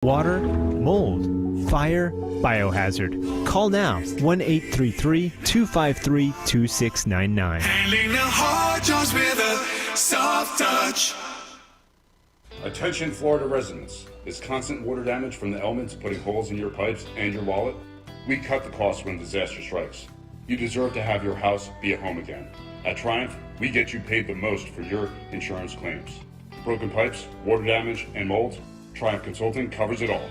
water, mold, fire, biohazard. Call now 1-833-253-2699. Handling the hard jobs with a soft touch. Attention Florida residents. Is constant water damage from the elements putting holes in your pipes and your wallet? We cut the cost when disaster strikes. You deserve to have your house be a home again. At Triumph, we get you paid the most for your insurance claims. Broken pipes, water damage, and mold? Triumph Consulting covers it all.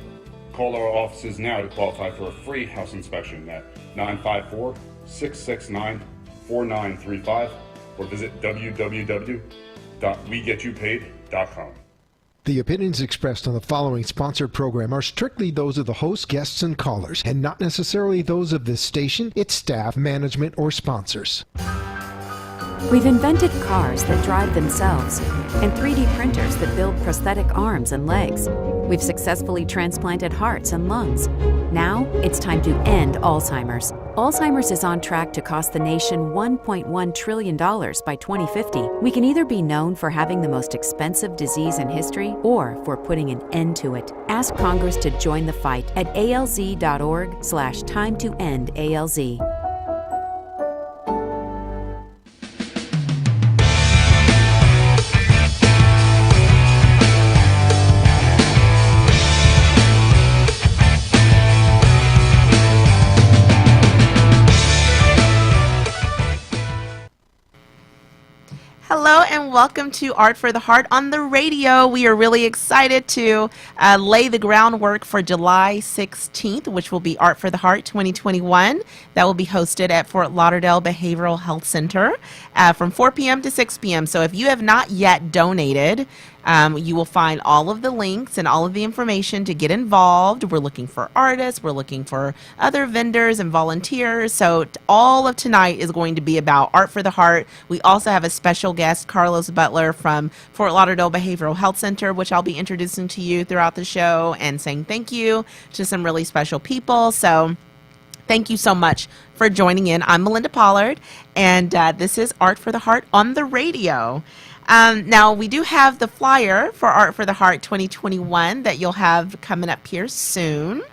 Call our offices now to qualify for a free house inspection at 954-669-4935 or visit www.wegetYouPaid.com. The opinions expressed on the following sponsored program are strictly those of the host, guests, and callers, and not necessarily those of this station, its staff, management, or sponsors. We've invented cars that drive themselves and 3D printers that build prosthetic arms and legs. We've successfully transplanted hearts and lungs. Now it's time to end Alzheimer's. Alzheimer's is on track to cost the nation $1.1 trillion by 2050. We can either be known for having the most expensive disease in history or for putting an end to it. Ask Congress to join the fight at alz.org/time-to-end-ALZ. Hello and welcome to Art for the Heart on the radio. We are really excited to lay the groundwork for July 16th, which will be Art for the Heart 2021. That will be hosted at Fort Lauderdale Behavioral Health Center from 4 p.m. to 6 p.m. So if you have not yet donated, you will find all of the links and all of the information to get involved. We're looking for artists. We're looking for other vendors and volunteers. So all of tonight is going to be about Art for the Heart. We also have a special guest, Carlos Butler from Fort Lauderdale Behavioral Health Center, which I'll be introducing to you throughout the show and saying thank you to some really special people. So thank you so much for joining in. I'm Melinda Pollard, and this is Art for the Heart on the radio. Now, we do have the flyer for Art for the Heart 2021 that you'll have coming up here soon,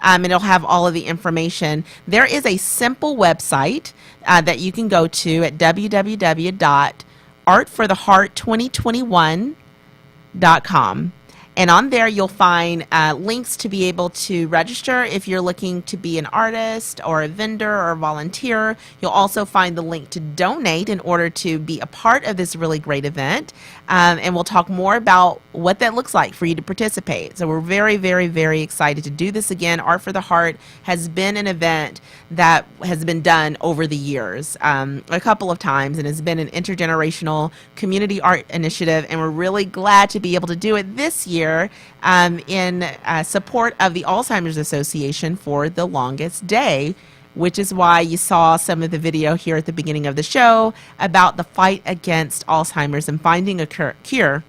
and it'll have all of the information. There is a simple website that you can go to at www.artfortheheart2021.com. And on there, you'll find links to be able to register if you're looking to be an artist or a vendor or a volunteer. You'll also find the link to donate in order to be a part of this really great event. And we'll talk more about what that looks like for you to participate. So we're very, very, very excited to do this again. Art for the Heart has been an event that has been done over the years a couple of times and has been an intergenerational community art initiative. And we're really glad to be able to do it this year in support of the Alzheimer's Association for the Longest Day, which is why you saw some of the video here at the beginning of the show about the fight against Alzheimer's and finding a cure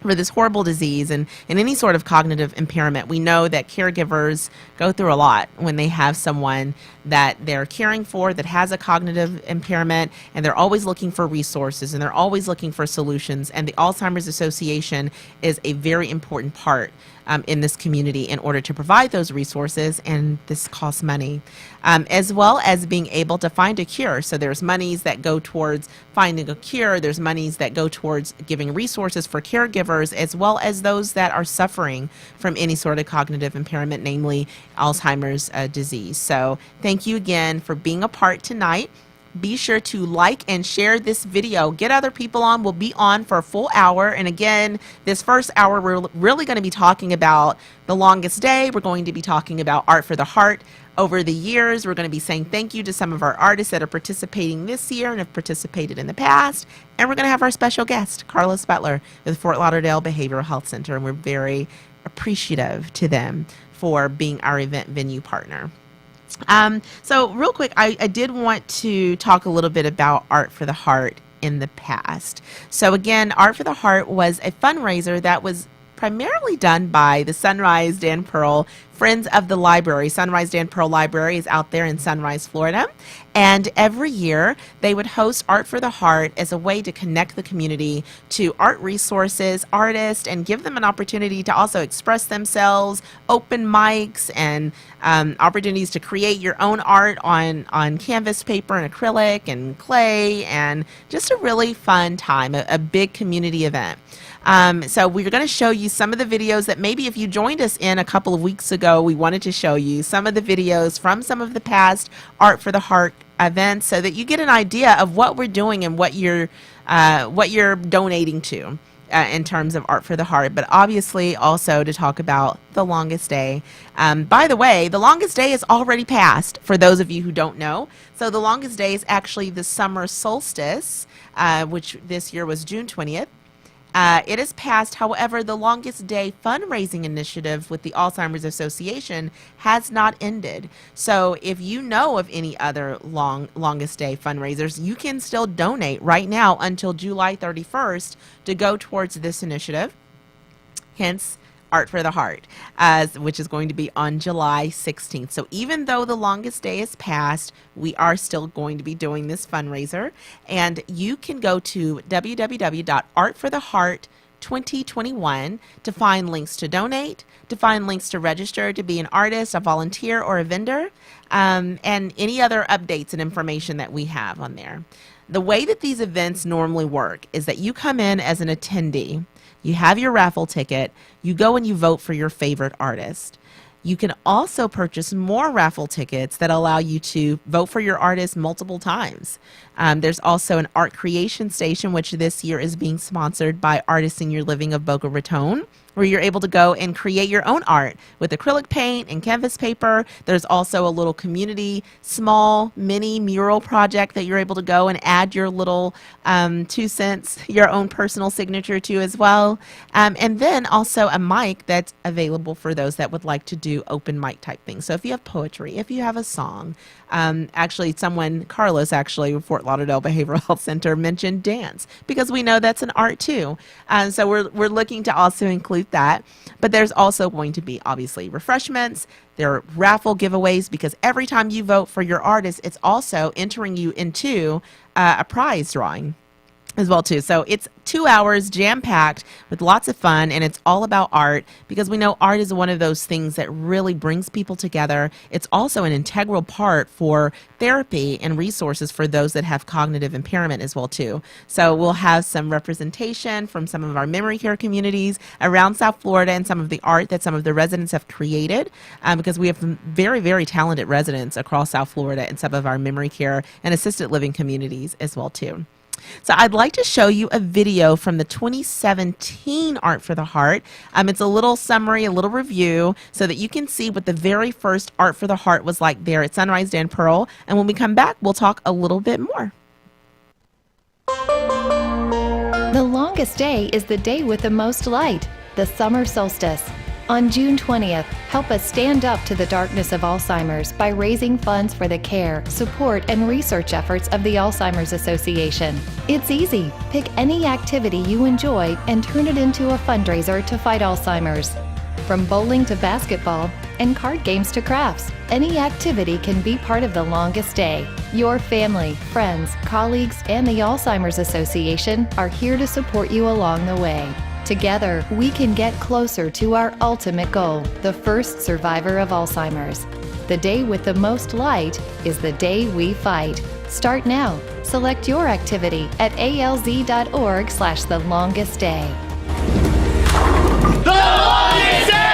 for this horrible disease and any sort of cognitive impairment. We know that caregivers go through a lot when they have someone that they're caring for that has a cognitive impairment, and they're always looking for resources and they're always looking for solutions. And the Alzheimer's Association is a very important part in this community in order to provide those resources, and this costs money, as well as being able to find a cure. So there's monies that go towards finding a cure, there's monies that go towards giving resources for caregivers, as well as those that are suffering from any sort of cognitive impairment, namely Alzheimer's disease. So thank you again for being a part tonight. Be sure to like and share this video. Get other people on. We'll be on for a full hour. And again, this first hour, we're really going to be talking about the longest day. We're going to be talking about Art for the Heart over the years. We're going to be saying thank you to some of our artists that are participating this year and have participated in the past. And we're going to have our special guest, Carlos Butler with Fort Lauderdale Behavioral Health Center. And we're very appreciative to them for being our event venue partner. So real quick, I did want to talk a little bit about Art for the Heart in the past. So again, Art for the Heart was a fundraiser that was primarily done by the Sunrise Dan Pearl Friends of the Library. Sunrise Dan Pearl Library is out there in Sunrise, Florida. And every year, they would host Art for the Heart as a way to connect the community to art resources, artists, and give them an opportunity to also express themselves, open mics, and opportunities to create your own art on canvas paper and acrylic and clay, and just a really fun time, a big community event. So we're going to show you some of the videos that maybe if you joined us in a couple of weeks ago, we wanted to show you some of the videos from some of the past Art for the Heart events so that you get an idea of what we're doing and what you're donating to in terms of Art for the Heart, but obviously also to talk about the longest day. By the way, the longest day is already passed for those of you who don't know. So the longest day is actually the summer solstice, which this year was June 20th. It is passed. However, the Longest Day fundraising initiative with the Alzheimer's Association has not ended. So if you know of any other Longest Day fundraisers, you can still donate right now until July 31st to go towards this initiative. Hence, Art for the Heart, which is going to be on July 16th. So even though the longest day is past, we are still going to be doing this fundraiser. And you can go to www.artfortheheart2021 to find links to donate, to find links to register to be an artist, a volunteer, or a vendor, and any other updates and information that we have on there. The way that these events normally work is that you come in as an attendee. You have your raffle ticket, you go and you vote for your favorite artist. You can also purchase more raffle tickets that allow you to vote for your artist multiple times. There's also an art creation station, which this year is being sponsored by Artists Senior Living of Boca Raton, where you're able to go and create your own art with acrylic paint and canvas paper. There's also a little community, small, mini mural project that you're able to go and add your little 2 cents, your own personal signature to as well. And then also a mic that's available for those that would like to do open mic type things. So if you have poetry, if you have a song, actually Carlos with Fort Lauderdale Behavioral Health Center mentioned dance, because we know that's an art too. So we're looking to also include that. But there's also going to be obviously refreshments. There are raffle giveaways, because every time you vote for your artist, it's also entering you into a prize drawing as well too. So it's 2 hours jam-packed with lots of fun, and it's all about art, because we know art is one of those things that really brings people together. It's also an integral part for therapy and resources for those that have cognitive impairment as well too. So we'll have some representation from some of our memory care communities around South Florida and some of the art that some of the residents have created, because we have very, very talented residents across South Florida and some of our memory care and assisted living communities as well too. So I'd like to show you a video from the 2017 Art for the Heart. It's a little summary, a little review, so that you can see what the very first Art for the Heart was like there at Sunrise Dan Pearl. And when we come back, we'll talk a little bit more. The longest day is the day with the most light, the summer solstice. On June 20th, help us stand up to the darkness of Alzheimer's by raising funds for the care, support, and research efforts of the Alzheimer's Association. It's easy. Pick any activity you enjoy and turn it into a fundraiser to fight Alzheimer's. From bowling to basketball and card games to crafts, any activity can be part of the longest day. Your family, friends, colleagues, and the Alzheimer's Association are here to support you along the way. Together, we can get closer to our ultimate goal, the first survivor of Alzheimer's. The day with the most light is the day we fight. Start now. Select your activity at alz.org/thelongestday. The longest day!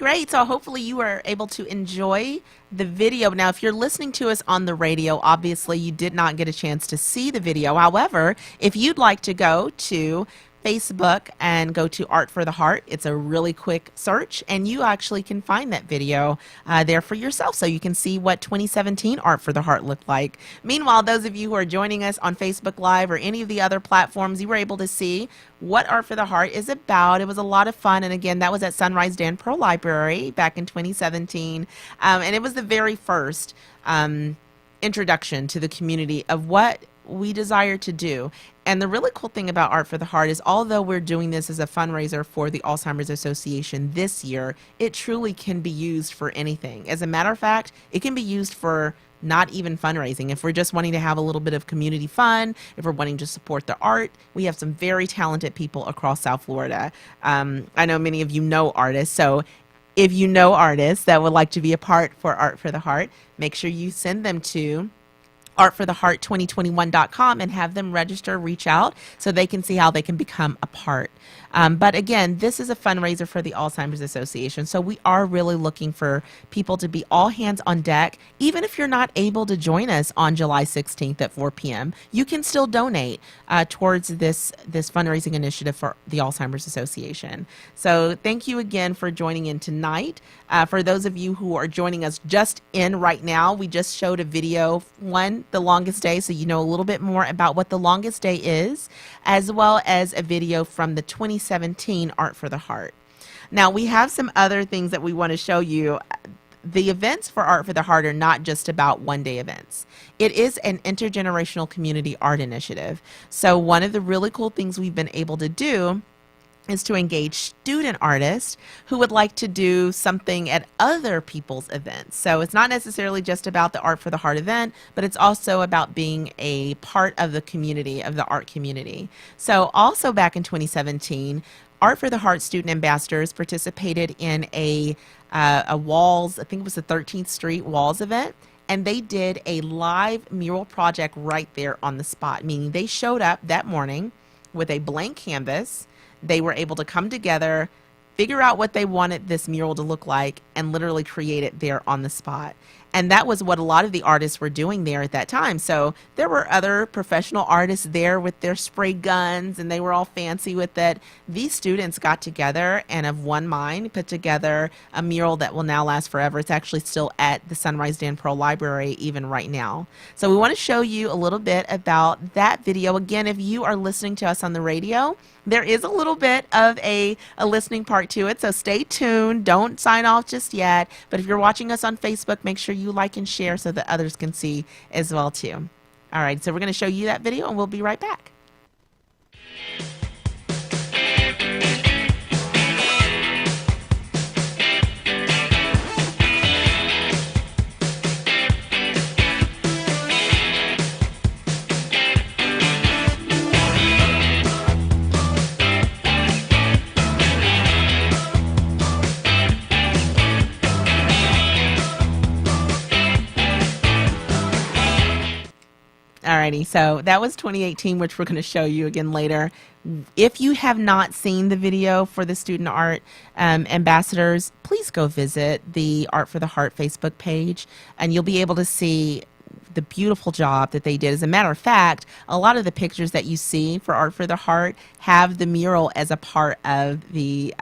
great. So hopefully you are able to enjoy the video. Now, if you're listening to us on the radio, obviously you did not get a chance to see the video. However, if you'd like to go to Facebook and go to Art for the Heart, it's a really quick search, and you actually can find that video there for yourself, so you can see what 2017 Art for the Heart looked like. Meanwhile, those of you who are joining us on Facebook Live or any of the other platforms, you were able to see what Art for the Heart is about. It was a lot of fun, and again, that was at Sunrise Dan Pro Library back in 2017, and it was the very first introduction to the community of what we desire to do. And the really cool thing about Art for the Heart is, although we're doing this as a fundraiser for the Alzheimer's Association this year, it truly can be used for anything. As a matter of fact, it can be used for not even fundraising. If we're just wanting to have a little bit of community fun, if we're wanting to support the art, we have some very talented people across South Florida. I know many of you know artists, so if you know artists that would like to be a part for Art for the Heart, make sure you send them to artfortheheart2021.com and have them register, reach out, so they can see how they can become a part. But again, this is a fundraiser for the Alzheimer's Association, so we are really looking for people to be all hands on deck. Even if you're not able to join us on July 16th at 4 p.m., you can still donate towards this fundraising initiative for the Alzheimer's Association. So thank you again for joining in tonight. For those of you who are joining us just in right now, we just showed a video, The Longest Day, so you know a little bit more about what The Longest Day is, as well as a video from the 2017 Art for the Heart. Now, we have some other things that we want to show you. The events for Art for the Heart are not just about one-day events. It is an intergenerational community art initiative. So one of the really cool things we've been able to do is to engage student artists who would like to do something at other people's events. So it's not necessarily just about the Art for the Heart event, but it's also about being a part of the community, of the art community. So also back in 2017, Art for the Heart student ambassadors participated in a Walls, I think it was the 13th Street Walls event, and they did a live mural project right there on the spot, meaning they showed up that morning with a blank canvas. They were able to come together, figure out what they wanted this mural to look like, and literally create it there on the spot. And that was what a lot of the artists were doing there at that time. So there were other professional artists there with their spray guns, and they were all fancy with it. These students got together and of one mind put together a mural that will now last forever. It's actually still at the Sunrise Dan Pro Library even right now. So we want to show you a little bit about that video. Again, if you are listening to us on the radio, there is a little bit of a listening part to it, so stay tuned. Don't sign off just yet. But if you're watching us on Facebook, make sure you like and share so that others can see as well too. All right, so we're going to show you that video, and we'll be right back. Alrighty, so that was 2018, which we're going to show you again later. If you have not seen the video for the student art ambassadors, please go visit the Art for the Heart Facebook page, and you'll be able to see the beautiful job that they did. As a matter of fact, a lot of the pictures that you see for Art for the Heart have the mural as a part of the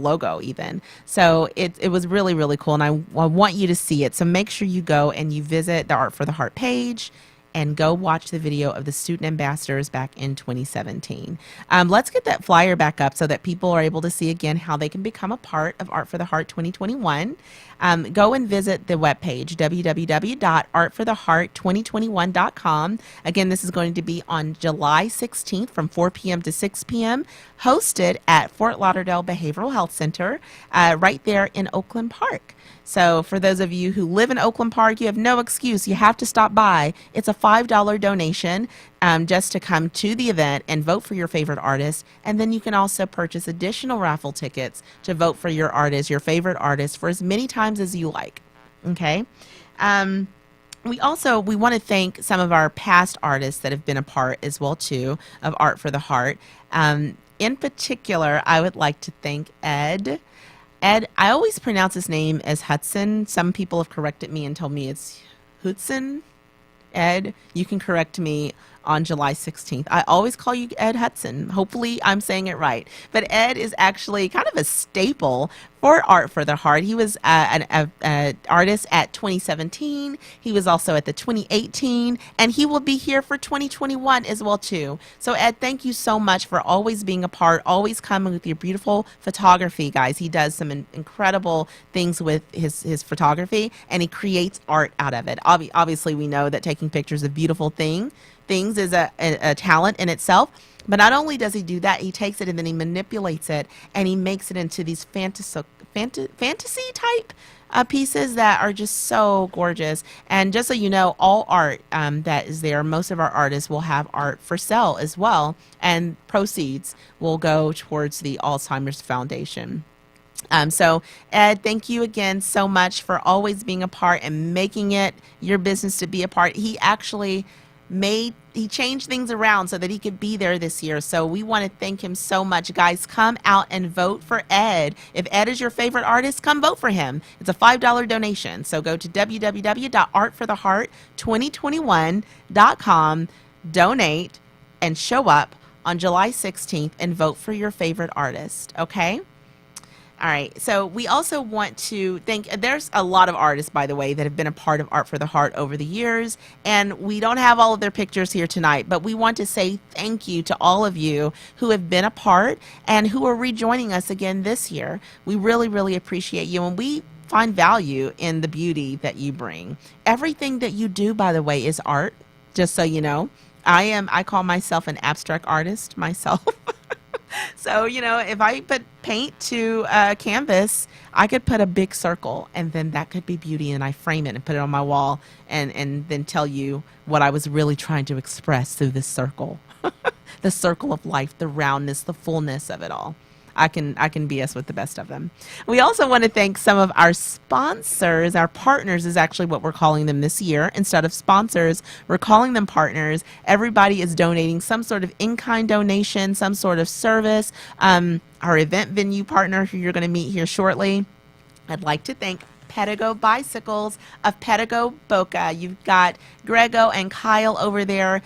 logo even. So it was really, really cool, and I want you to see it. So make sure you go and you visit the Art for the Heart page and go watch the video of the student ambassadors back in 2017. Let's get that flyer back up so that people are able to see again how they can become a part of Art for the Heart 2021. Go and visit the webpage, www.artfortheheart2021.com. Again, this is going to be on July 16th from 4 p.m. to 6 p.m., hosted at Fort Lauderdale Behavioral Health Center right there in Oakland Park. So for those of you who live in Oakland Park, you have no excuse. You have to stop by. It's a $5 donation just to come to the event and vote for your favorite artist. And then you can also purchase additional raffle tickets to vote for your artist, your favorite artist, for as many times as you like. Okay? We want to thank some of our past artists that have been a part as well, too, of Art for the Heart. In particular, I would like to thank Ed. Ed, I always pronounce his name as Hudson. Some people have corrected me and told me it's Hudson. Ed, you can correct me on July 16th. I always call you Ed Hudson. Hopefully I'm saying it right. But Ed is actually kind of a staple for Art for the Heart. He was an artist at 2017. He was also at the 2018, and he will be here for 2021 as well too. So Ed, thank you so much for always being a part, always coming with your beautiful photography, guys. He does some incredible things with his photography, and he creates art out of it. Obviously, we know that taking pictures of beautiful things is a talent in itself. But not only does he do that, he takes it and then he manipulates it and he makes it into these fantasy type pieces that are just so gorgeous. And just so you know, all art that is there, most of our artists will have art for sale as well, and proceeds will go towards the Alzheimer's Foundation. So Ed, thank you again so much for always being a part and making it your business to be a part. He actually he changed things around so that he could be there this year. So we want to thank him so much. Guys, come out and vote for Ed. If Ed is your favorite artist, come vote for him. It's a $5 donation. So go to www.artfortheheart2021.com, donate, and show up on July 16th and vote for your favorite artist. Okay? All right, so we also want to thank, there's a lot of artists, by the way, that have been a part of Art for the Heart over the years, and we don't have all of their pictures here tonight, but we want to say thank you to all of you who have been a part and who are rejoining us again this year. We really, really appreciate you, and we find value in the beauty that you bring. Everything that you do, by the way, is art, just so you know. I call myself an abstract artist myself. So, you know, if I put paint to a canvas, I could put a big circle and then that could be beauty, and I frame it and put it on my wall and then tell you what I was really trying to express through this circle. The circle of life, the roundness, the fullness of it all. I can BS with the best of them. We also want to thank some of our sponsors. Our partners is actually what we're calling them this year. Instead of sponsors, we're calling them partners. Everybody is donating some sort of in-kind donation, some sort of service. Our event venue partner, who you're going to meet here shortly, I'd like to thank Pedigo Bicycles of Pedigo Boca. You've got Grego and Kyle over there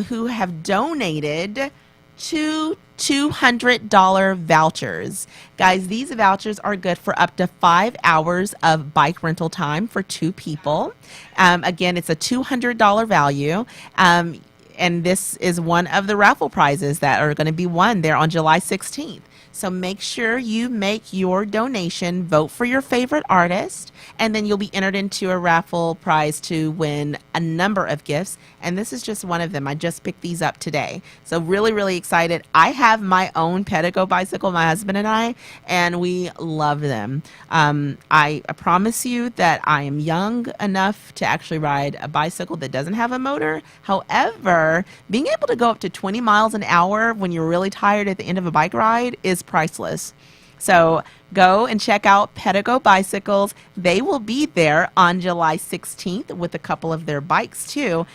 who have donated two $200 vouchers. Guys, these vouchers are good for up to 5 hours of bike rental time for 2 people. Again, it's a $200 value. And this is one of the raffle prizes that are going to be won there on July 16th. So make sure you make your donation, vote for your favorite artist, and then you'll be entered into a raffle prize to win a number of gifts. And this is just one of them. I just picked these up today. So really, really excited. I have my own Pedigo bicycle, my husband and I, and we love them. I promise you that I am young enough to actually ride a bicycle that doesn't have a motor. However, being able to go up to 20 miles an hour when you're really tired at the end of a bike ride is priceless. So go and check out Pedigo Bicycles. They will be there on July 16th with a couple of their bikes too.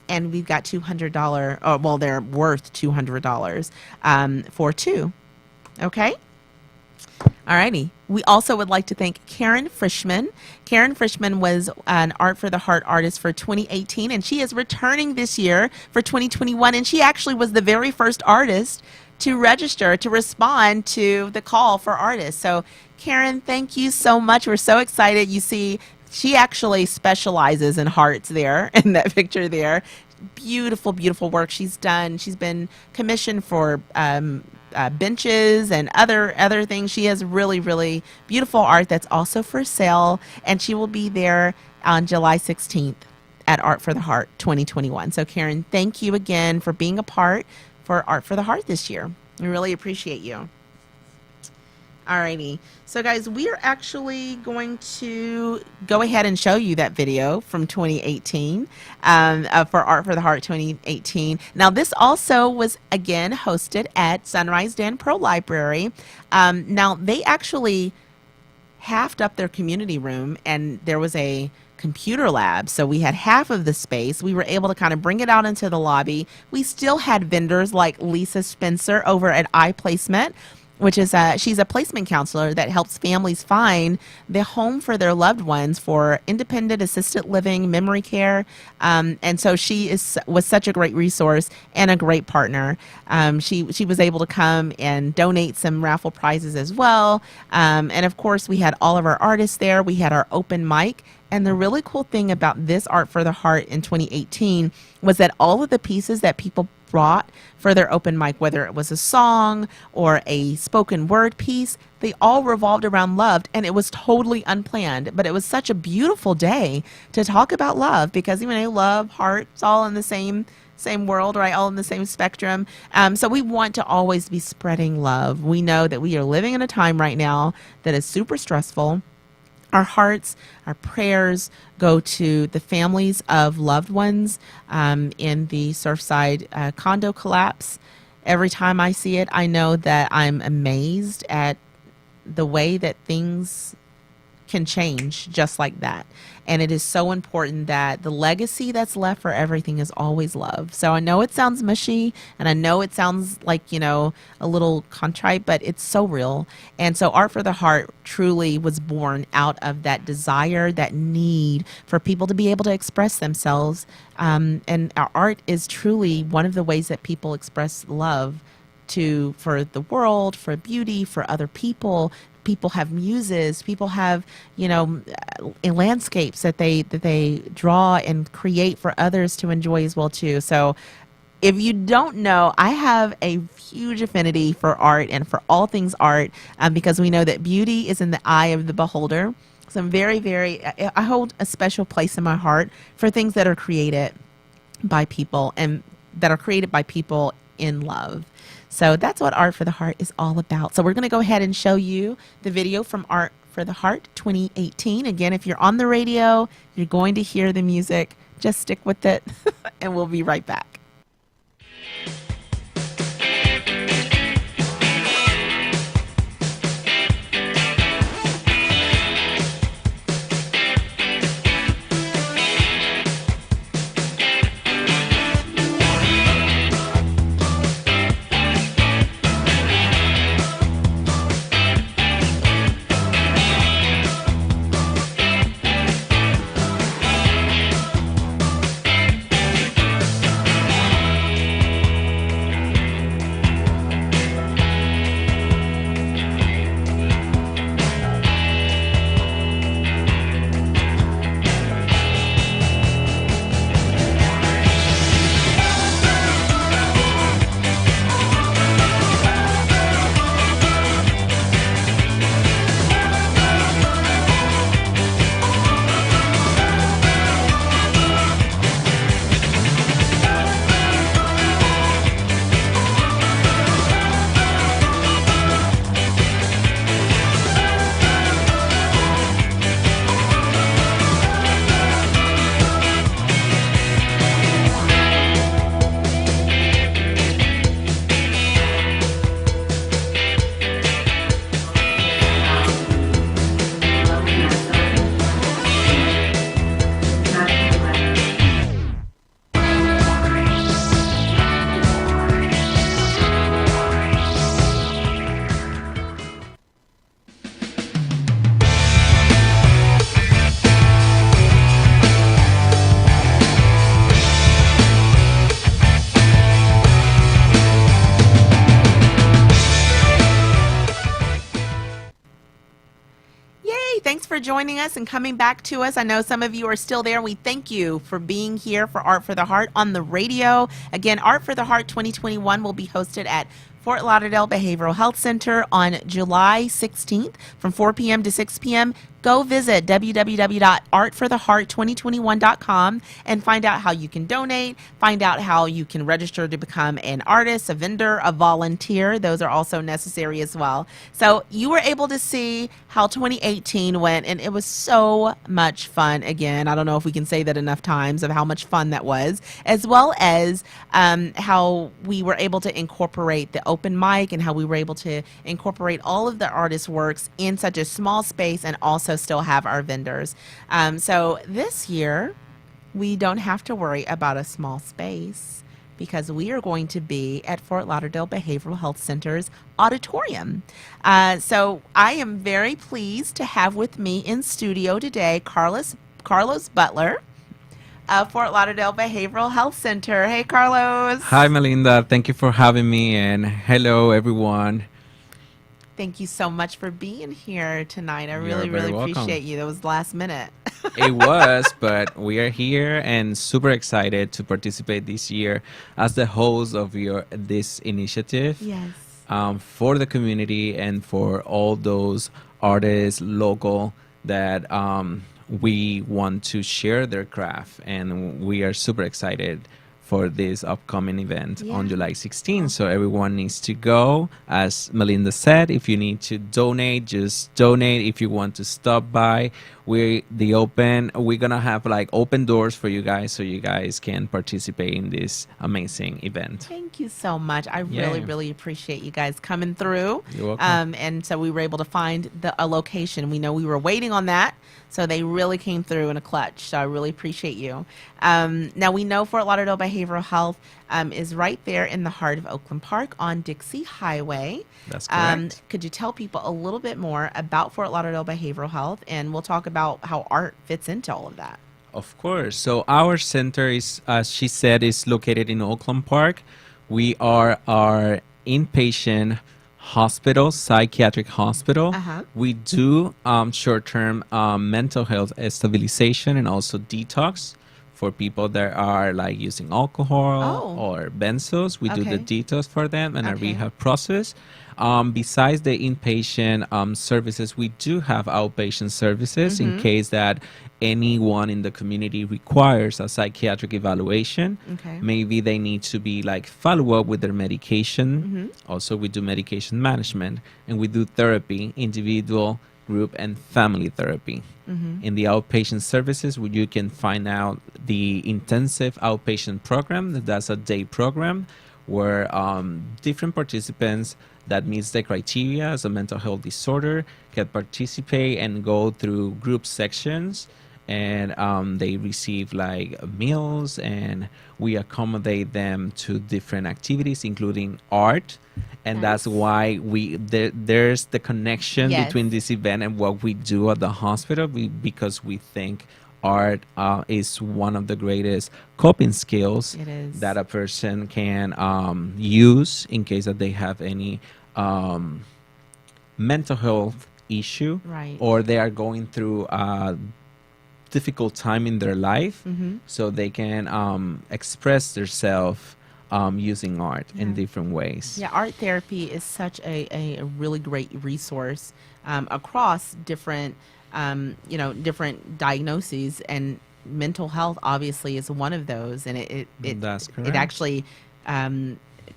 And we've got $200, oh, well, they're worth $200 for 2. Okay? Alrighty. We also would like to thank Karen Frischman. Karen Frischman was an Art for the Heart artist for 2018, and she is returning this year for 2021. And she actually was the very first artist to register, to respond to the call for artists. So Karen, thank you so much. We're so excited. You see, she actually specializes in hearts there in that picture there. Beautiful, beautiful work she's done. She's been commissioned for benches and other things. She has really, really beautiful art that's also for sale, and she will be there on July 16th at Art for the Heart 2021. So Karen, thank you again for being a part for Art for the Heart this year. We really appreciate you. Alrighty. So guys, we are actually going to go ahead and show you that video from 2018 for Art for the Heart 2018. Now this also was again hosted at Sunrise Dan Pro Library. Now they actually halved up their community room, and there was a computer lab, so we had half of the space. We were able to kind of bring it out into the lobby. We still had vendors like Lisa Spencer over at iPlacement. which is she's a placement counselor that helps families find the home for their loved ones for independent assisted living, memory care, and so she was such a great resource and a great partner. She was able to come and donate some raffle prizes as well, and of course we had all of our artists there. We had our open mic. And the really cool thing about this Art for the Heart in 2018 was that all of the pieces that people brought for their open mic, whether it was a song or a spoken word piece, they all revolved around love, and it was totally unplanned. But it was such a beautiful day to talk about love, because love, heart, it's all in the same world, right? All in the same spectrum. So we want to always be spreading love. We know that we are living in a time right now that is super stressful. Our hearts, our prayers go to the families of loved ones in the Surfside condo collapse. Every time I see it, I know that I'm amazed at the way that things can change just like that. And it is so important that the legacy that's left for everything is always love. So I know it sounds mushy, and I know it sounds like, a little contrite, but it's so real. And so Art for the Heart truly was born out of that desire, that need for people to be able to express themselves. And our art is truly one of the ways that people express love for the world, for beauty, for other people. People have muses. People have, landscapes that they draw and create for others to enjoy as well too. So, if you don't know, I have a huge affinity for art and for all things art, because we know that beauty is in the eye of the beholder. So I'm I hold a special place in my heart for things that are created by people and that are created by people in love. So that's what Art for the Heart is all about. So we're going to go ahead and show you the video from Art for the Heart 2018. Again, if you're on the radio, you're going to hear the music. Just stick with it, and we'll be right back. Thanks for joining us and coming back to us. I know some of you are still there. We thank you for being here for Art for the Heart on the radio. Again, Art for the Heart 2021 will be hosted at Fort Lauderdale Behavioral Health Center on July 16th from 4 p.m. to 6 p.m. Go visit www.artfortheheart2021.com and find out how you can donate, find out how you can register to become an artist, a vendor, a volunteer. Those are also necessary as well. So you were able to see how 2018 went, and it was so much fun. Again, I don't know if we can say that enough times of how much fun that was, as well as how we were able to incorporate the open mic and how we were able to incorporate all of the artists' works in such a small space and also still have our vendors. So this year, we don't have to worry about a small space because we are going to be at Fort Lauderdale Behavioral Health Center's auditorium. So I am very pleased to have with me in studio today Carlos Butler of Fort Lauderdale Behavioral Health Center. Hey, Carlos. Hi, Melinda. Thank you for having me, and hello, everyone. Thank you so much for being here tonight. I You're really, very really welcome. appreciate you. That was last minute. It was, but we are here and super excited to participate this year as the host of this initiative. Yes. For the community and for all those artists local that we want to share their craft, and we are super excited for this upcoming event on Yeah. July 16th. So everyone needs to go. As Melinda said, if you need to donate, just donate. If you want to stop by, we're gonna have like open doors for you guys, so you guys can participate in this amazing event. Thank you so much. I Yeah. really, really appreciate you guys coming through. You're welcome. And so we were able to find a location. We know we were waiting on that, so they really came through in a clutch. So I really appreciate you. Now we know Fort Lauderdale Behavioral Health is right there in the heart of Oakland Park on Dixie Highway. That's correct. Could you tell people a little bit more about Fort Lauderdale Behavioral Health, and we'll talk about how art fits into all of that. Of course. So our center is, as she said, is located in Oakland Park. We are our inpatient hospital, psychiatric hospital. Uh-huh. We do short-term mental health stabilization and also detox for people that are like using alcohol Oh. or benzos. We do the Okay. detox for them and a Okay. rehab process. Besides the inpatient services, we do have outpatient services in case that anyone in the community requires a psychiatric evaluation. Okay. Maybe they need to be like follow up with their medication. Also, we do medication management, and we do therapy, individual, group, and family therapy. In the outpatient services, where you can find out the intensive outpatient program. That's a day program where different participants that meets the criteria as a mental health disorder can participate and go through group sections, and they receive like meals, and we accommodate them to different activities including art, and that's why there's the connection Yes. between this event and what we do at the hospital, because we think art is one of the greatest coping skills It is. that a person can use in case that they have any mental health issue, Right. or they are going through a difficult time in their life, so they can express themselves using art in different ways. Yeah, art therapy is such a really great resource across different, different diagnoses, and mental health obviously is one of those. And it That's it correct. actually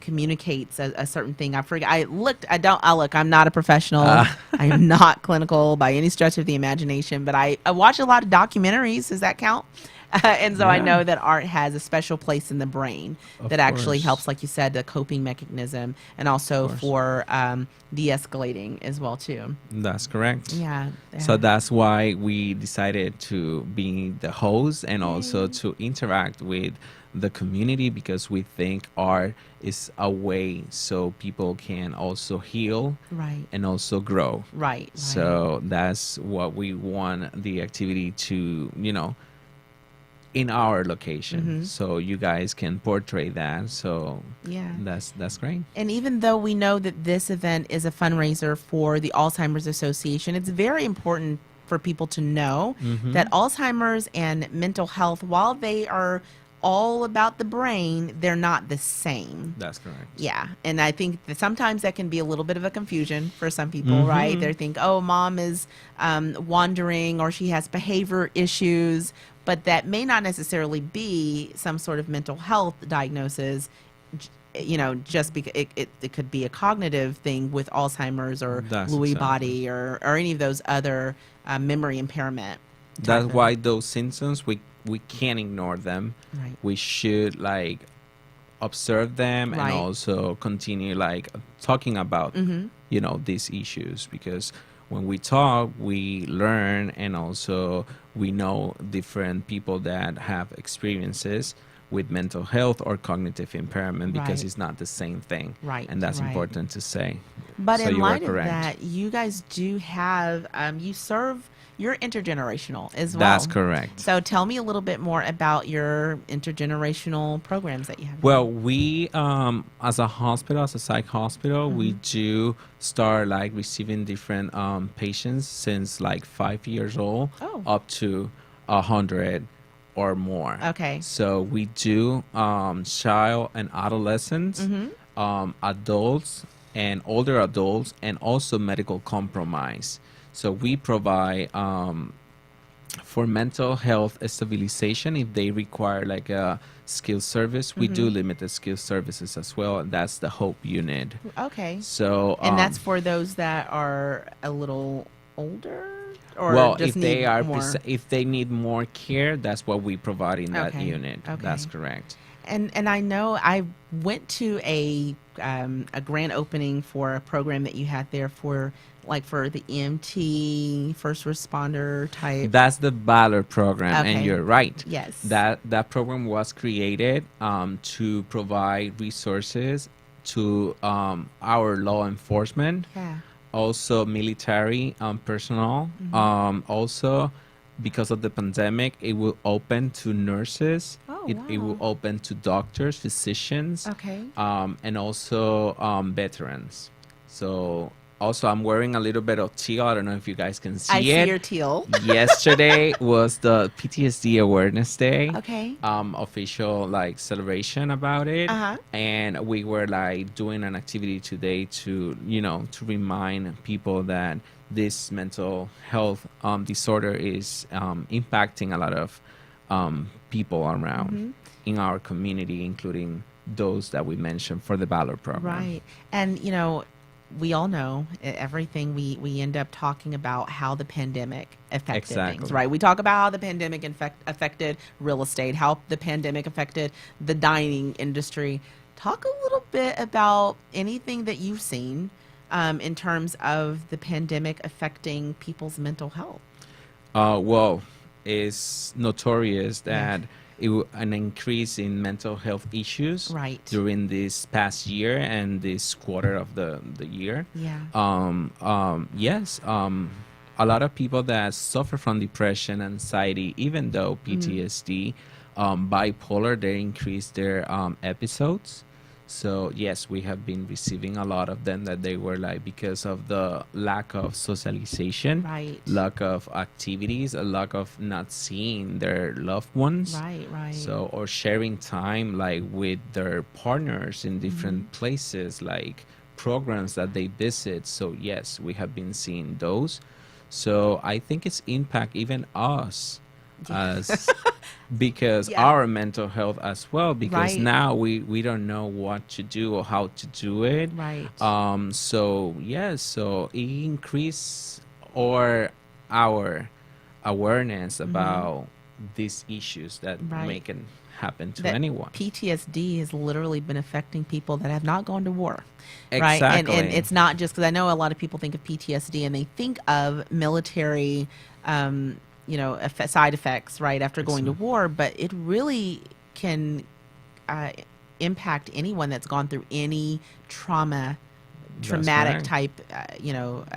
communicates a certain thing. I'm not a professional. I am not clinical by any stretch of the imagination, but I watch a lot of documentaries. Does that count? And so I Yeah. know that art has a special place in the brain that actually course. helps, like you said, the coping mechanism, and also for de-escalating as well too. That's correct. Yeah. So that's why we decided to be the host and also to interact with the community, because we think art is a way so people can also heal Right. and also grow. Right. So that's what we want the activity to, in our location. So you guys can portray that. So Yeah. that's great. And even though we know that this event is a fundraiser for the Alzheimer's Association, it's very important for people to know that Alzheimer's and mental health, while they are all about the brain, they're not the same. That's correct. Yeah, and I think that sometimes that can be a little bit of a confusion for some people, right? They think, oh, mom is wandering, or she has behavior issues, but that may not necessarily be some sort of mental health diagnosis. Just because it could be a cognitive thing with Alzheimer's or That's Lewy exactly. body or any of those other memory impairment. That's type of- why those symptoms, we can't ignore them. Right. We should like observe them Right. and also continue like talking about Mm-hmm. these issues, because when we talk we learn, and also we know different people that have experiences with mental health or cognitive impairment because Right. it's not the same thing. Right, And that's right. important to say. But So in you are light of correct. that, you guys do have, you're intergenerational as well. That's correct. So tell me a little bit more about your intergenerational programs that you have. Well, we, as a hospital, as a psych hospital, we do start like receiving different patients since like 5 years old Oh. up to 100 or more. Okay. So we do child and adolescents, adults and older adults, and also medical compromise. So we provide for mental health stabilization if they require like a skilled service. We do limited skilled services as well, and that's the Hope unit. Okay. So And that's for those that are a little older, or well, just if they need are more? if they need more care, that's what we provide in that Okay, unit. That's okay. correct. And I know I went to a grand opening for a program that you had there for the EMT, first responder type. That's the Valor program, Okay. and you're right. Yes. That program was created to provide resources to our law enforcement, Yeah. also military personnel. Also, because of the pandemic, it will open to nurses. Oh, It will wow. open to doctors, physicians, Okay. and also veterans. So also, I'm wearing a little bit of teal. I don't know if you guys can see I it. see your teal. Yesterday was the PTSD Awareness Day. Okay. Official like celebration about it. Uh-huh. And we were like doing an activity today to to remind people that this mental health disorder is impacting a lot of people around in our community, including those that we mentioned for the Valor program. Right. And, we all know everything we end up talking about how the pandemic affected Exactly. things, right? We talk about how the pandemic affected real estate, how the pandemic affected the dining industry. Talk a little bit about anything that you've seen in terms of the pandemic affecting people's mental health. Well, it's notorious that an increase in mental health issues Right. during this past year and this quarter of the year. Yeah. Yes. A lot of people that suffer from depression, anxiety, even though PTSD, bipolar, they increase their episodes. So yes, we have been receiving a lot of them that they were like because of the lack of socialization, Right. lack of activities, a lack of not seeing their loved ones. Right, right. So or sharing time like with their partners in different places, like programs that they visit. So yes, we have been seeing those. So I think it's impact even us as because Yeah. our mental health as well, because Right. now we don't know what to do or how to do it. Right. So yes, so it increase our awareness about these issues that Right. may can happen to That anyone. PTSD has literally been affecting people that have not gone to war. Right. Exactly. And it's not just because I know a lot of people think of PTSD and they think of military, side effects, right, after going to war, but it really can impact anyone that's gone through any traumatic right. type,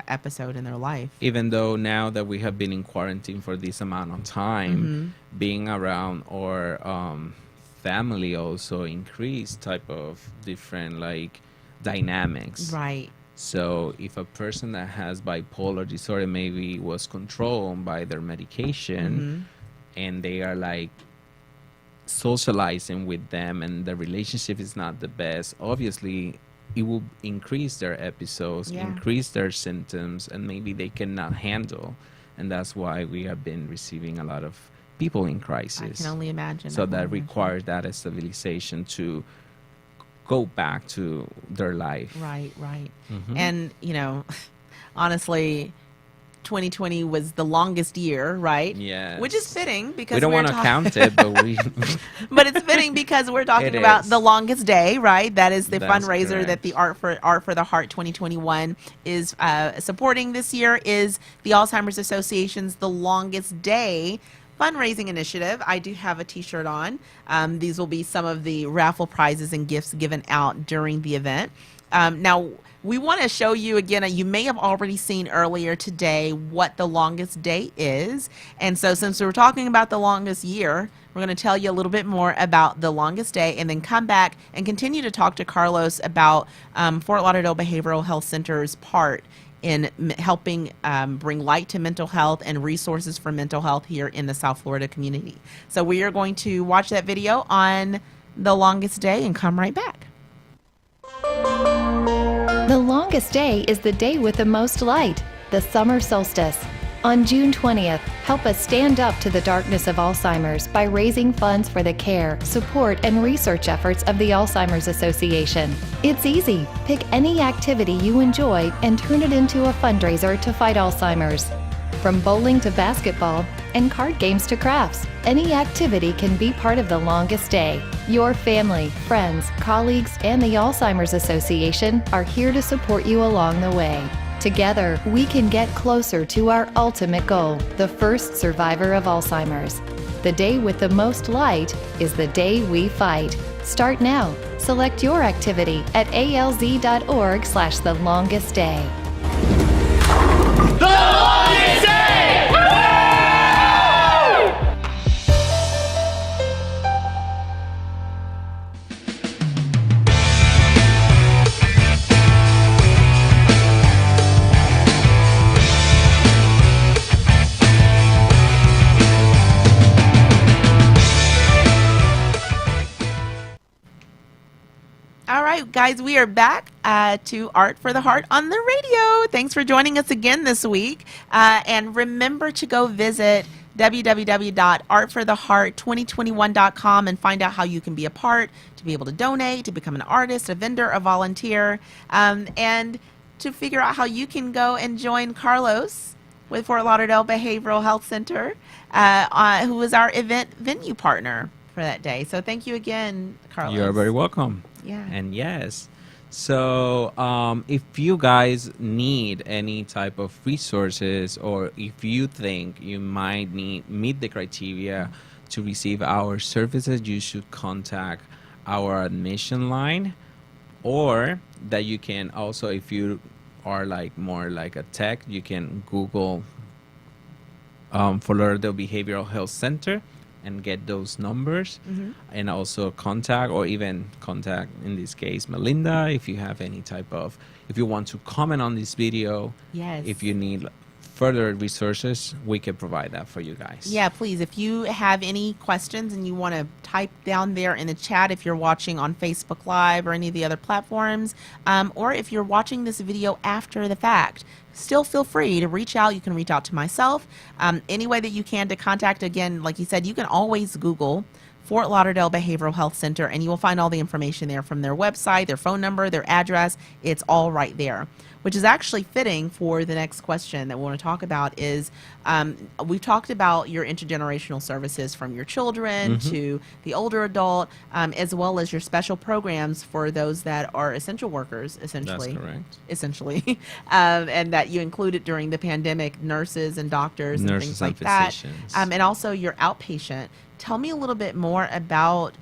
episode in their life. Even though now that we have been in quarantine for this amount of time, being around our family also increased type of different like dynamics. Right. So if a person that has bipolar disorder maybe was controlled by their medication and they are like socializing with them and the relationship is not the best, obviously it will increase their episodes, Yeah. increase their symptoms, and maybe they cannot handle. And that's why we have been receiving a lot of people in I crisis. can only imagine. So I can that only imagine. requires that stabilization to go back to their life. Right, right. Mhm. And, honestly, 2020 was the longest year, right? Yes. Which is fitting because We don't we're want to talk- count it, but we. But it's fitting because we're talking It about is. the longest day, right? That is the That's fundraiser that correct. the Art for the Heart 2021 is supporting this year is the Alzheimer's Association's The Longest Day. fundraising initiative. I do have a t-shirt on. These will be some of the raffle prizes and gifts given out during the event. Now, we want to show you again, you may have already seen earlier today what the longest day is. And so since we're talking about the longest year, we're going to tell you a little bit more about the longest day and then come back and continue to talk to Carlos about Fort Lauderdale Behavioral Health Center's part in helping bring light to mental health and resources for mental health here in the South Florida community. So we are going to watch that video on the longest day and come right back. The longest day is the day with the most light, the summer solstice. On June 20th, help us stand up to the darkness of Alzheimer's by raising funds for the care, support, and research efforts of the Alzheimer's Association. It's easy. Pick any activity you enjoy and turn it into a fundraiser to fight Alzheimer's. From bowling to basketball and card games to crafts, any activity can be part of the longest day. Your family, friends, colleagues, and the Alzheimer's Association are here to support you along the way. Together, we can get closer to our ultimate goal, the first survivor of Alzheimer's. The day with the most light is the day we fight. Start now. Select your activity at alz.org/thelongestday. All right, guys, we are back to Art for the Heart on the radio. Thanks for joining us again this week. And remember to go visit www.artfortheheart2021.com and find out how you can be a part, to be able to donate, to become an artist, a vendor, a volunteer, and to figure out how you can go and join Carlos with Fort Lauderdale Behavioral Health Center, who is our event venue partner for that day. So thank you again, Carlos. You're very welcome. Yeah. And yes, so if you guys need any type of resources, or if you think you might meet the criteria to receive our services, you should contact our admission line, or that you can also, if you are like more like a tech, you can Google Fort Lauderdale Behavioral Health Center and get those numbers, and also contact, or even contact, in this case, Melinda, if you have any type of, if you want to comment on this video, Yes. if you need further resources, we can provide that for you guys. Yeah, please, if you have any questions and you want to type down there in the chat, if you're watching on Facebook Live or any of the other platforms, or if you're watching this video after the fact, still feel free to reach out. You can reach out to myself any way that you can to contact. Again, like you said, you can always Google Fort Lauderdale Behavioral Health Center, and you will find all the information there, from their website, their phone number, their address. It's all right there, which is actually fitting for the next question that we want to talk about. Is we've talked about your intergenerational services, from your children to the older adult, as well as your special programs for those that are essential workers, essentially. That's correct. Essentially, and that you included during the pandemic, nurses and doctors and things like that. Physicians. And also your outpatient. Tell me a little bit more about,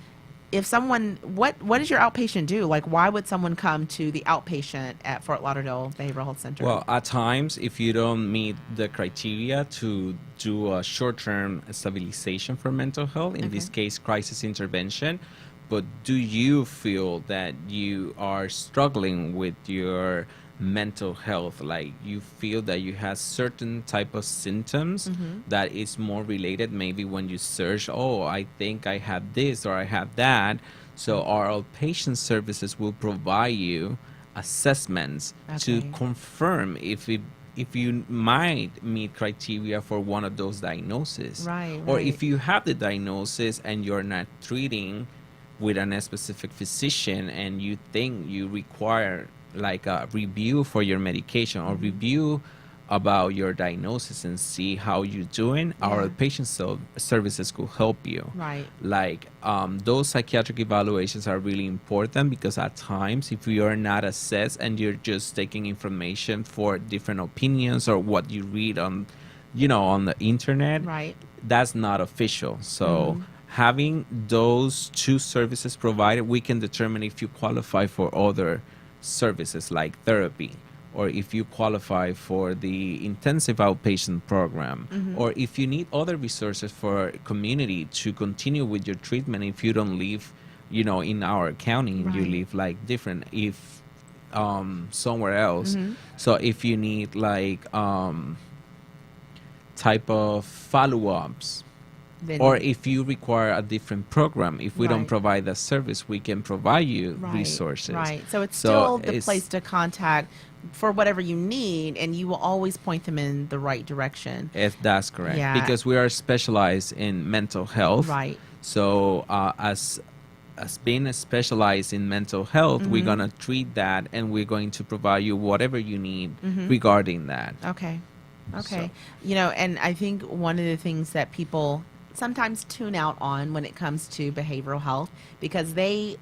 if someone, what does your outpatient do? Like, why would someone come to the outpatient at Fort Lauderdale Behavioral Health Center? Well, at times, if you don't meet the criteria to do a short-term stabilization for mental health, in this case, crisis intervention, but do you feel that you are struggling with your mental health, like you feel that you have certain type of symptoms that is more related, maybe when you search, oh, I think I have this or I have that, so our outpatient services will provide you assessments to confirm if you might meet criteria for one of those diagnoses, or if you have the diagnosis and you're not treating with a specific physician and you think you require like a review for your medication, or review about your diagnosis and see how you're doing, our patient services could help you. Like those psychiatric evaluations are really important, because at times, if you are not assessed and you're just taking information for different opinions or what you read on, on the internet, that's not official. So having those two services provided, we can determine if you qualify for other services like therapy, or if you qualify for the intensive outpatient program, or if you need other resources for community to continue with your treatment if you don't live, in our county, you live like different, if somewhere else. So if you need like type of follow-ups, Then- or if you require a different program, if we don't Right. provide that service, we can provide you Right, resources. Right. So it's So still the it's- place to contact for whatever you need, and you will always point them in the right direction. If that's correct, Yeah. because we are specialized in mental health. Right. So as being specialized in mental health, Mm-hmm. we're gonna treat that, and we're going to provide you whatever you need regarding that. Okay. Okay. So- And I think one of the things that people sometimes tune out on when it comes to behavioral health, because they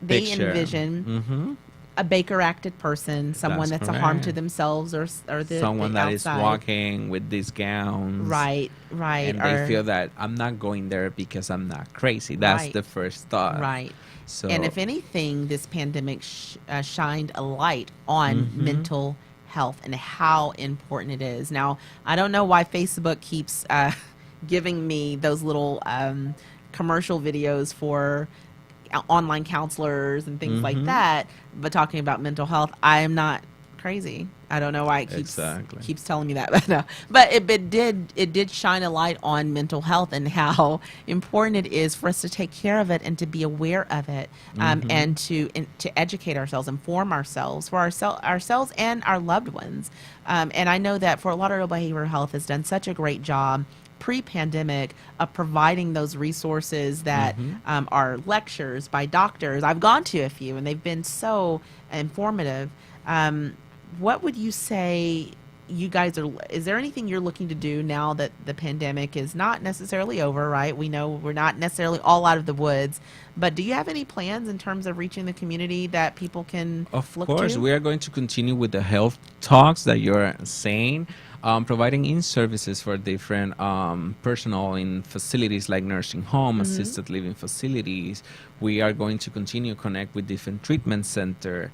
Picture. envision Mhm. a Baker acted person, someone That's that's a harm to correct. themselves or the Someone the that is outside. walking with these gowns. Right. Right. And they or- feel that I'm not going there because I'm not crazy. That's Right. the first thought. Right. So And if anything, this pandemic shined a light on mental health and how important it is. Now, I don't know why Facebook keeps giving me those little commercial videos for online counselors and things like that, but talking about mental health, I am not crazy. I don't know why it Exactly. keeps telling me that, but no. But it did shine a light on mental health and how important it is for us to take care of it and to be aware of it, and to educate ourselves, inform ourselves for ourselves and our loved ones. And I know that Fort Lauderdale Behavioral Health has done such a great job pre-pandemic of providing those resources that are lectures by doctors. I've gone to a few and they've been so informative. What would you say you guys is there anything you're looking to do now that the pandemic is not necessarily over, right? We know we're not necessarily all out of the woods, but do you have any plans in terms of reaching the community that people can Of look course, to? we are going to continue with the health talks that you're saying, providing in-services for different personnel in facilities like nursing home, assisted living facilities. We are going to continue to connect with different treatment center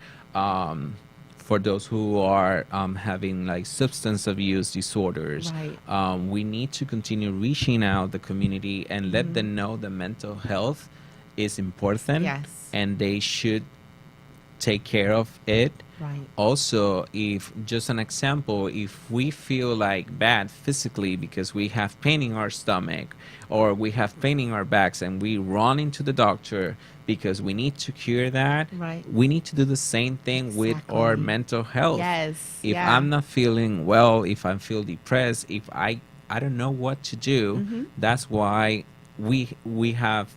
for those who are having like substance abuse disorders. Right. We need to continue reaching out the community and let them know that mental health is important, Yes. and they should take care of it. Right. Also, if just an example, if we feel like bad physically because we have pain in our stomach or we have pain in our backs and we run into the doctor because we need to cure that, Right. we need to do the same thing with our Exactly. mental health. Yes. If yeah. I'm not feeling well, if I feel depressed, if I don't know what to do, that's why we have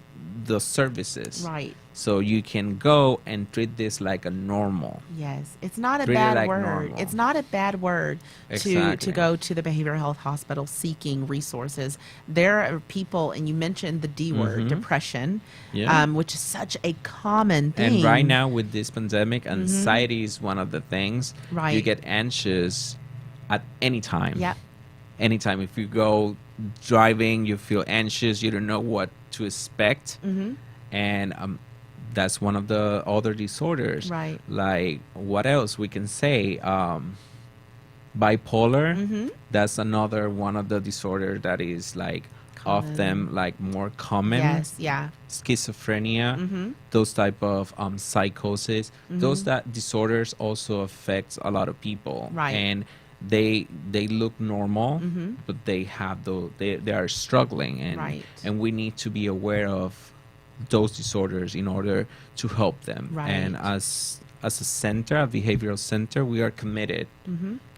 the services. Right. So you can go and treat this like a normal. Yes, it's not a Treat it bad like word. normal. It's not a bad word to Exactly. go to the behavioral health hospital seeking resources. There are people, and you mentioned the D word, depression, Yeah. which is such a common thing. And right now with this pandemic, anxiety is one of the things. Right. You get anxious at any time. Yep. Anytime. If you go driving, you feel anxious, you don't know what to expect. And that's one of the other disorders. Right. Like, what else we can say? Bipolar, that's another one of the disorders that is like often like more common. Yes. Yeah. Schizophrenia, those type of psychosis, those that disorders also affects a lot of people. Right. And they look normal, but they have they are struggling, and Right. and we need to be aware of those disorders in order to help them. Right. And as a center, a behavioral center, we are committed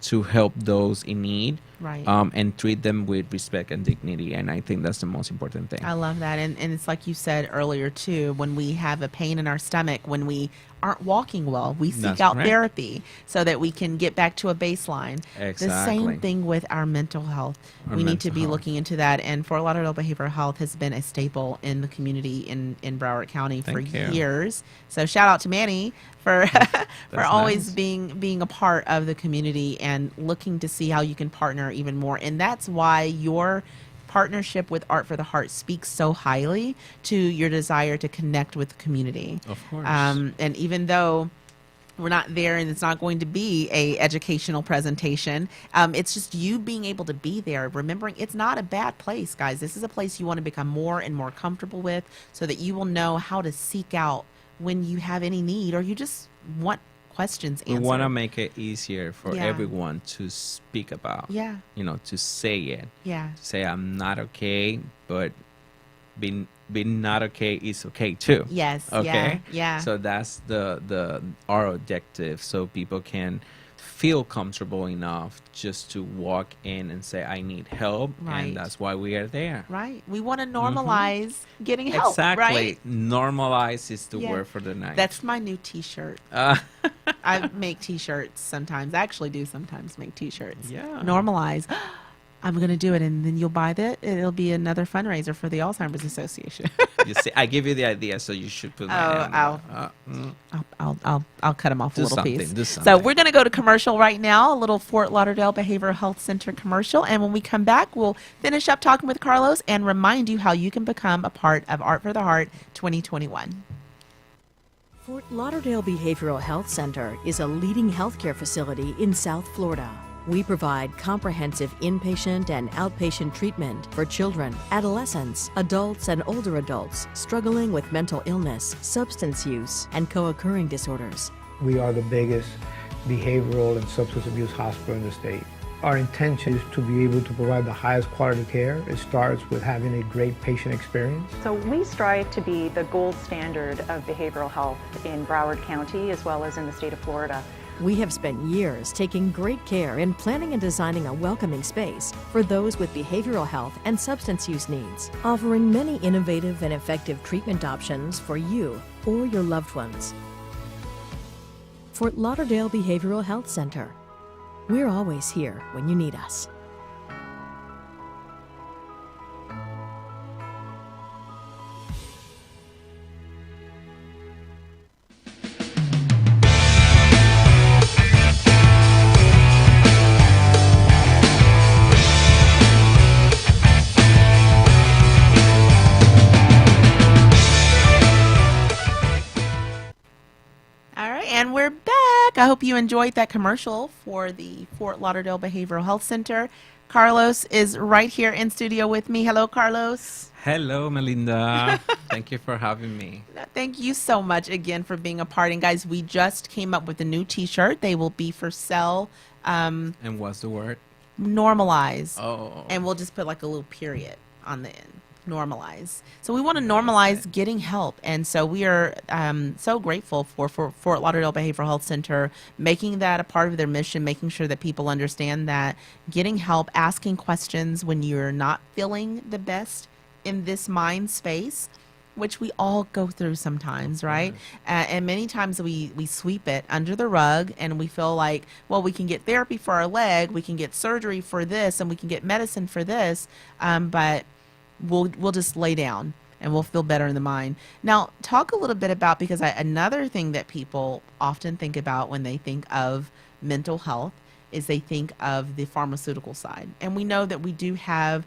to help those in need, Right. and treat them with respect and dignity. And I think that's the most important thing. I love that. And it's like you said earlier, too, when we have a pain in our stomach, when we aren't walking well, we seek That's out correct. therapy so that we can get back to a baseline. The Exactly. same thing with our mental health. Our We need to mental be health. looking into that. And Fort Lauderdale Behavioral Health has been a staple in the community in Broward County for Thank you. years. So shout out to Manny for for That's always nice. being a part of the community and looking to see how you can partner even more. And that's why your partnership with Art for the Heart speaks so highly to your desire to connect with the community. Of course. And even though we're not there and it's not going to be a educational presentation, it's just you being able to be there, remembering it's not a bad place, guys. This is a place you want to become more and more comfortable with so that you will know how to seek out when you have any need or you just want questions We answered. want to make it easier for Yeah. everyone to speak about. Yeah. To say it. Yeah. Say I'm not okay, but being not okay is okay too. Yes. Okay. Yeah. So that's our objective, so people can feel comfortable enough just to walk in and say I need help, Right. and that's why we are there. Right. We want to normalize getting help. Exactly. Right. Normalize is the Yeah. word for the night. That's my new T-shirt. Uh, I make T-shirts sometimes. I actually do sometimes make T-shirts. Yeah. Normalize. I'm going to do it, and then you'll buy that. It'll be another fundraiser for the Alzheimer's Association. you see, I give you the idea, so you should put my hand on it. I'll cut them off Do a little something, piece. do So something. we're going to go to commercial right now, a little Fort Lauderdale Behavioral Health Center commercial. And when we come back, we'll finish up talking with Carlos and remind you how you can become a part of Art for the Heart 2021. Fort Lauderdale Behavioral Health Center is a leading healthcare facility in South Florida. We provide comprehensive inpatient and outpatient treatment for children, adolescents, adults, and older adults struggling with mental illness, substance use, and co-occurring disorders. We are the biggest behavioral and substance abuse hospital in the state. Our intention is to be able to provide the highest quality care. It starts with having a great patient experience. So we strive to be the gold standard of behavioral health in Broward County as well as in the state of Florida. We have spent years taking great care in planning and designing a welcoming space for those with behavioral health and substance use needs, offering many innovative and effective treatment options for you or your loved ones. Fort Lauderdale Behavioral Health Center. We're always here when you need us. All right, and we're back. I hope you enjoyed that commercial for the Fort Lauderdale Behavioral Health Center. Carlos is right here in studio with me. Hello, Carlos. Hello, Melinda. Thank you for having me. Thank you so much again for being a part. And guys, we just came up with a new T-shirt. They will be for sale. And what's the word? Normalize. Oh. And we'll just put like a little period on the end. Normalize. So we want to normalize getting help. And so we are so grateful for Fort Lauderdale Behavioral Health Center making that a part of their mission, making sure that people understand that getting help, asking questions when you're not feeling the best in this mind space, which we all go through sometimes, right? And many times we sweep it under the rug and we feel like, well, we can get therapy for our leg, we can get surgery for this, and we can get medicine for this, but we'll just lay down and we'll feel better in the mind. Now, talk a little bit about, because another thing that people often think about when they think of mental health is they think of the pharmaceutical side. And we know that we do have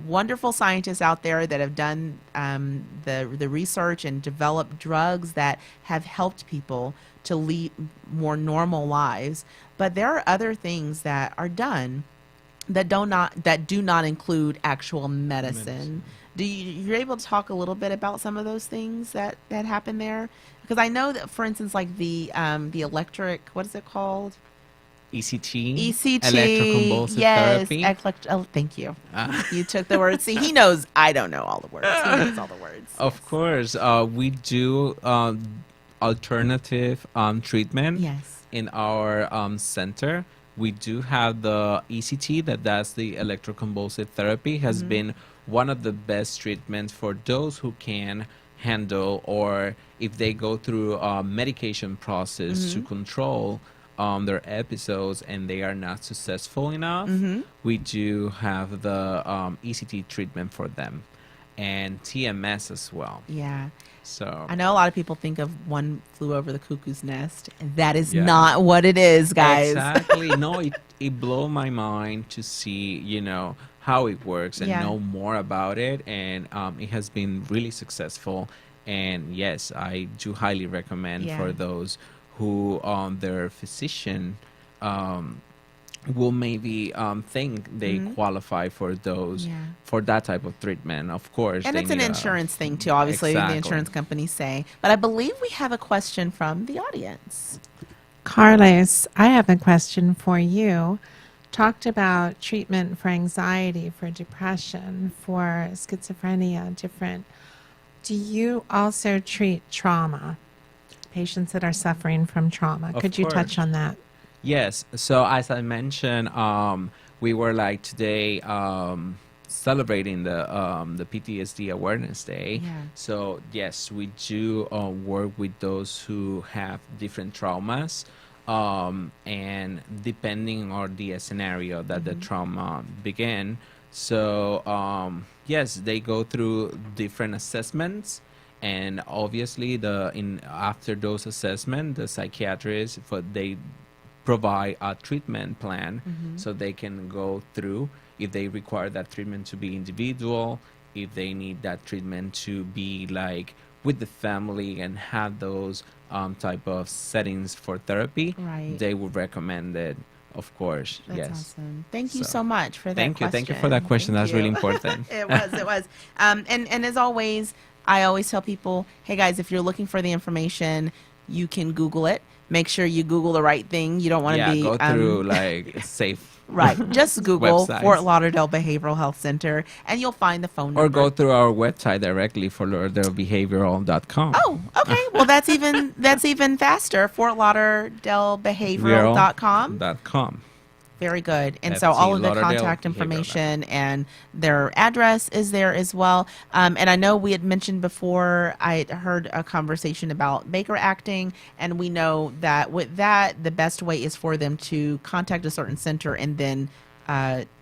wonderful scientists out there that have done the research and developed drugs that have helped people to lead more normal lives. But there are other things that are done that do not include actual medicine. You're able to talk a little bit about some of those things that happen there? Because I know that, for instance, like the electric, what is it called? ECT. ECT. Electroconvulsive yes. therapy. Thank you. You took the words. See, he knows I don't know all the words. He knows all the words. Of course. We do alternative treatment Yes. in our center. We do have the ECT, that's the electroconvulsive therapy, has been one of the best treatments for those who can handle, or if they go through a medication process to control their episodes and they are not successful enough, we do have the ECT treatment for them, and TMS as well. Yeah. So I know a lot of people think of One Flew Over the Cuckoo's Nest, and that is Yeah. not what it is, guys. Exactly. No, it blew my mind to see, how it works and Yeah. know more about it. And it has been really successful. And yes, I do highly recommend Yeah. for those who their physician will maybe think they qualify for those Yeah. for that type of treatment. Of course, And they it's an need a- insurance thing too, obviously, the Exactly. insurance companies say. But I believe we have a question from the audience. Carlos, I have a question for you. Talked about treatment for anxiety, for depression, for schizophrenia, different. Do you also treat trauma? Patients that are suffering from trauma. Of Could you course. touch on that? Yes. So as I mentioned, we were like today celebrating the PTSD Awareness Day. Yeah. So yes, we do work with those who have different traumas, and depending on the scenario that the trauma began. So yes, they go through different assessments. And obviously, after those assessments, the psychiatrists they provide a treatment plan so they can go through if they require that treatment to be individual, if they need that treatment to be like with the family and have those type of settings for therapy. Right. They would recommend it, of course. That's yes. awesome. Thank you So, so much for that Thank you. question. Thank you for that question. Thank That's really you. important. It was. And as always, I always tell people, hey guys, if you're looking for the information, you can Google it. Make sure you Google the right thing. You don't want to Yeah, be go through like safe. right. Just Google websites. Fort Lauderdale Behavioral Health Center, and you'll find the phone number. Or go through our website directly, FortLauderdaleBehavioral.com. Oh, okay. Well, that's even faster. FortLauderdaleBehavioral.com. .com. Very good. And so all of the Lauderdale contact Behavioral. information and their address is there as well. And I know we had mentioned before, I heard a conversation about Baker acting, and we know that with that, the best way is for them to contact a certain center and then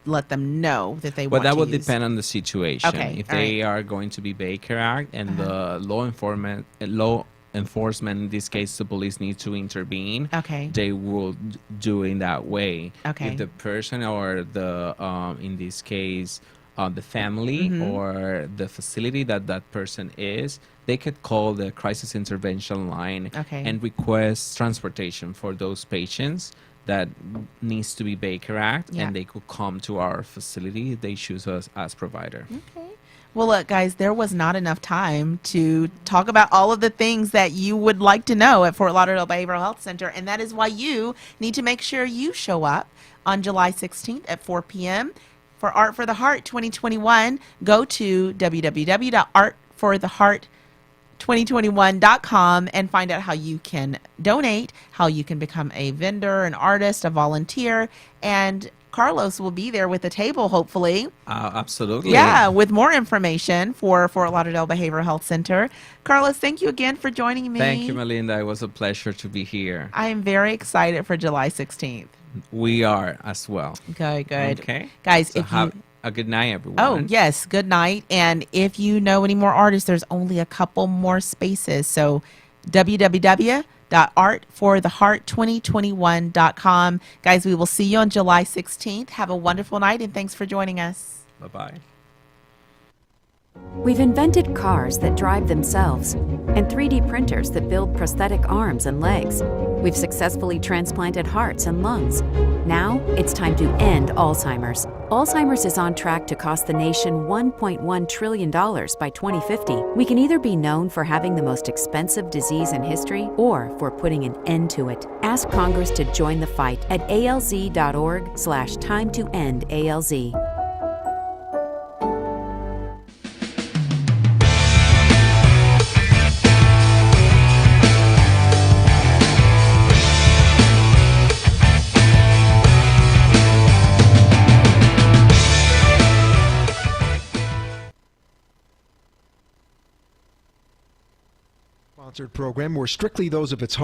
let them know that they Well, want that to will use. depend on the situation. Okay, If all they are going to be Baker Act and the law enforcement, in this case, the police need to intervene. Okay. They will do it in that way. Okay. If the person or the, in this case, the family Mm-hmm. or the facility that person is, they could call the crisis intervention line Okay. and request transportation for those patients that needs to be Baker Act, Yeah. and they could come to our facility. They choose us as provider. Okay. Well, look, guys, there was not enough time to talk about all of the things that you would like to know at Fort Lauderdale Behavioral Health Center, and that is why you need to make sure you show up on July 16th at 4 p.m. for Art for the Heart 2021. Go to www.artfortheheart2021.com and find out how you can donate, how you can become a vendor, an artist, a volunteer, and Carlos will be there with a table, hopefully. Absolutely. Yeah, with more information for Fort Lauderdale Behavioral Health Center. Carlos, thank you again for joining me. Thank you, Melinda. It was a pleasure to be here. I am very excited for July 16th. We are as well. Good, good. Okay. Guys, So if have you... a good night, everyone. Oh, yes, good night. And if you know any more artists, there's only a couple more spaces. So www.artfortheheart2021.com. Guys, we will see you on July 16th. Have a wonderful night, and thanks for joining us. Bye-bye. We've invented cars that drive themselves and 3D printers that build prosthetic arms and legs. We've successfully transplanted hearts and lungs. Now it's time to end Alzheimer's. Alzheimer's is on track to cost the nation $1.1 trillion by 2050. We can either be known for having the most expensive disease in history or for putting an end to it. Ask Congress to join the fight at alz.org/time-to-end-ALZ. Sponsored program were strictly those of its